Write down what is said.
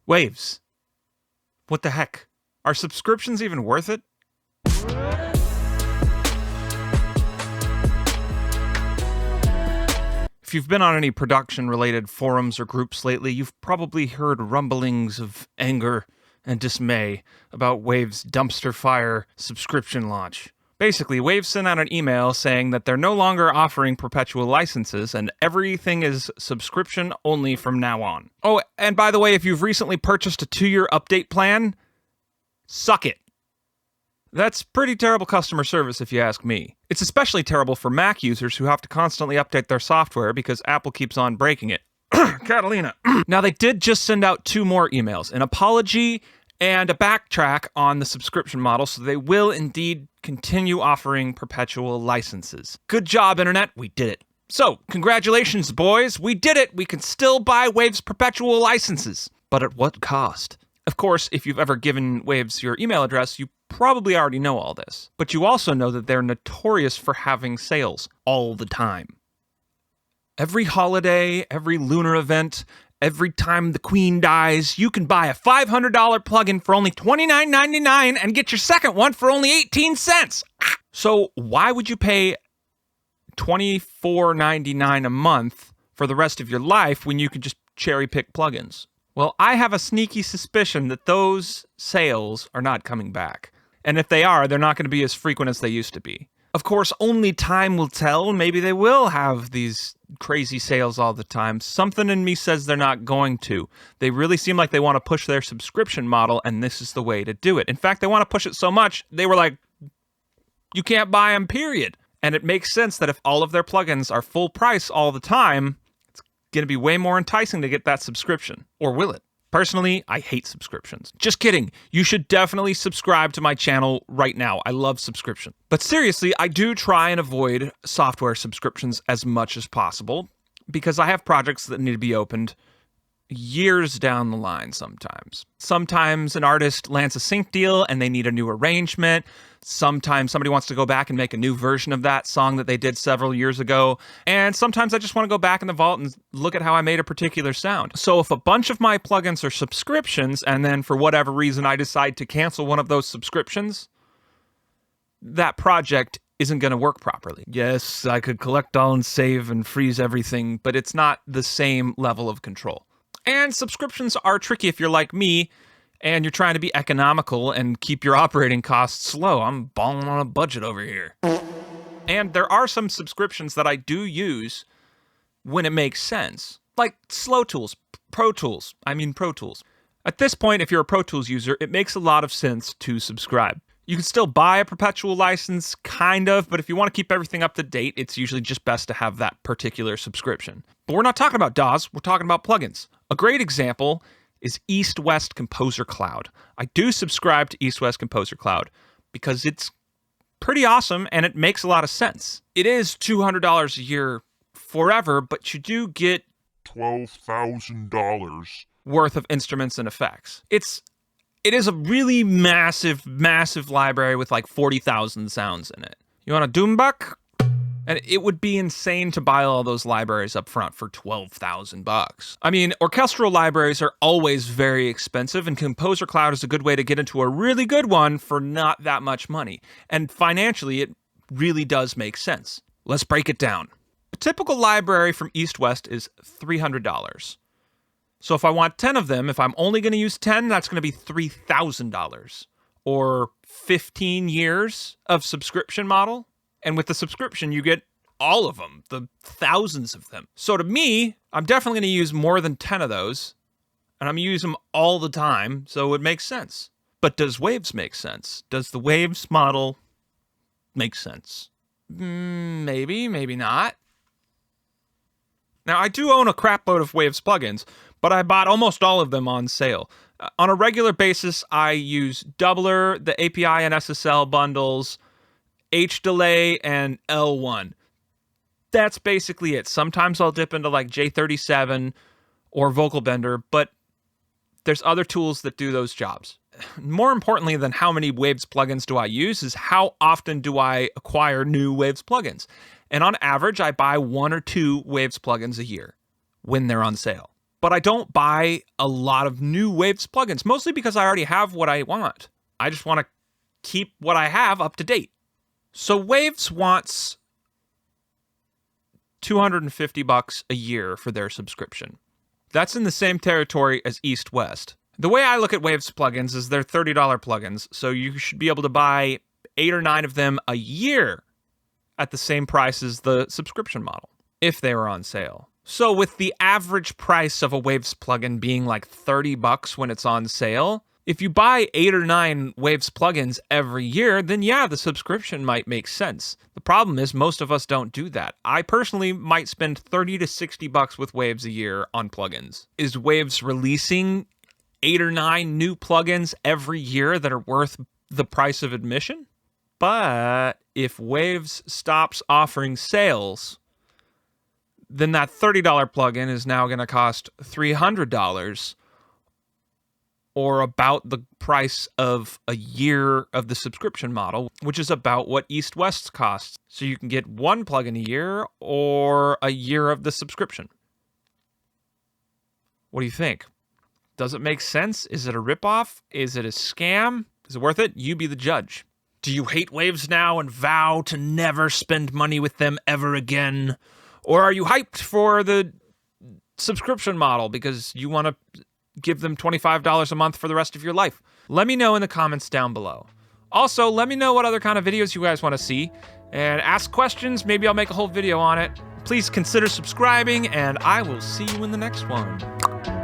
Waves. What the heck? Are subscriptions even worth it? If you've been on any production-related forums or groups lately, you've probably heard rumblings of anger and dismay about Wave's dumpster fire subscription launch. Basically, Wave sent out an email saying that they're no longer offering perpetual licenses and everything is subscription only from now on. Oh, and by the way, if you've recently purchased a 2-year update plan, suck it. That's pretty terrible customer service if you ask me. It's especially terrible for Mac users who have to constantly update their software because Apple keeps on breaking it. Catalina. Now, they did just send out 2 more emails, an apology and a backtrack on the subscription model, so they will indeed continue offering perpetual licenses. Good job, Internet. We did it. So, congratulations, boys. We did it. We can still buy Wave's perpetual licenses. But at what cost? Of course, if you've ever given Waves your email address, you probably already know all this. But you also know that they're notorious for having sales all the time. Every holiday, every lunar event, every time the Queen dies, you can buy a $500 plugin for only $29.99 and get your second one for only 18 cents. So why would you pay $24.99 a month for the rest of your life when you can just cherry pick plugins? Well, I have a sneaky suspicion that those sales are not coming back. And if they are, they're not going to be as frequent as they used to be. Of course, only time will tell. Maybe they will have these crazy sales all the time. Something in me says they're not going to. They really seem like they want to push their subscription model, and this is the way to do it. In fact, they want to push it so much, they were like, you can't buy them, period. And it makes sense that if all of their plugins are full price all the time, it's going to be way more enticing to get that subscription. Or will it? Personally, I hate subscriptions. Just kidding. You should definitely subscribe to my channel right now. I love subscription. But seriously, I do try and avoid software subscriptions as much as possible because I have projects that need to be opened years down the line sometimes. Sometimes an artist lands a sync deal and they need a new arrangement. Sometimes somebody wants to go back and make a new version of that song that they did several years ago. And sometimes I just want to go back in the vault and look at how I made a particular sound. So if a bunch of my plugins are subscriptions and then for whatever reason I decide to cancel one of those subscriptions, that project isn't going to work properly. Yes, I could collect all and save and freeze everything, but it's not the same level of control. And subscriptions are tricky if you're like me and you're trying to be economical and keep your operating costs low. I'm balling on a budget over here. And there are some subscriptions that I do use when it makes sense, like Slow Tools, Pro Tools. At this point, if you're a Pro Tools user, it makes a lot of sense to subscribe. You can still buy a perpetual license, kind of, but if you want to keep everything up to date, it's usually just best to have that particular subscription. But we're not talking about DAWs, we're talking about plugins. A great example is East West Composer Cloud. I do subscribe to East West Composer Cloud because it's pretty awesome and it makes a lot of sense. It is $200 a year forever, but you do get $12,000 worth of instruments and effects. It is a really massive, massive library with like 40,000 sounds in it. You want a Doombuk? And it would be insane to buy all those libraries up front for $12,000. I mean, orchestral libraries are always very expensive, and Composer Cloud is a good way to get into a really good one for not that much money. And financially, it really does make sense. Let's break it down. A typical library from East West is $300. So if I want 10 of them, if I'm only going to use 10, that's going to be $3,000. Or 15 years of subscription model. And with the subscription, you get all of them, the thousands of them. So to me, I'm definitely going to use more than 10 of those. And I'm going to use them all the time, so it makes sense. But does Waves make sense? Does the Waves model make sense? Maybe, maybe not. Now, I do own a crapload of Waves plugins, but I bought almost all of them on sale. On a regular basis, I use Doubler, the API and SSL bundles, H-Delay, and L1. That's basically it. Sometimes I'll dip into like J37 or Vocal Bender, but there's other tools that do those jobs. More importantly than how many Waves plugins do I use is how often do I acquire new Waves plugins. And on average, I buy 1 or 2 Waves plugins a year when they're on sale. But I don't buy a lot of new Waves plugins, mostly because I already have what I want. I just want to keep what I have up to date. So Waves wants $250 a year for their subscription. That's in the same territory as East West. The way I look at Waves plugins is they're $30 plugins, so you should be able to buy 8 or 9 of them a year at the same price as the subscription model, if they were on sale. So with the average price of a Waves plugin being like $30 when it's on sale, if you buy 8 or 9 Waves plugins every year, then yeah, the subscription might make sense. The problem is most of us don't do that. I personally might spend $30 to $60 with Waves a year on plugins. Is Waves releasing 8 or 9 new plugins every year that are worth the price of admission? But if Waves stops offering sales, then that $30 plugin is now going to cost $300, or about the price of a year of the subscription model, which is about what East West costs. So you can get 1 plugin a year or a year of the subscription. What do you think? Does it make sense? Is it a ripoff? Is it a scam? Is it worth it? You be the judge. Do you hate Waves now and vow to never spend money with them ever again? Or are you hyped for the subscription model because you want to give them $25 a month for the rest of your life? Let me know in the comments down below. Also, let me know what other kind of videos you guys want to see, and ask questions. Maybe I'll make a whole video on it. Please consider subscribing, and I will see you in the next one.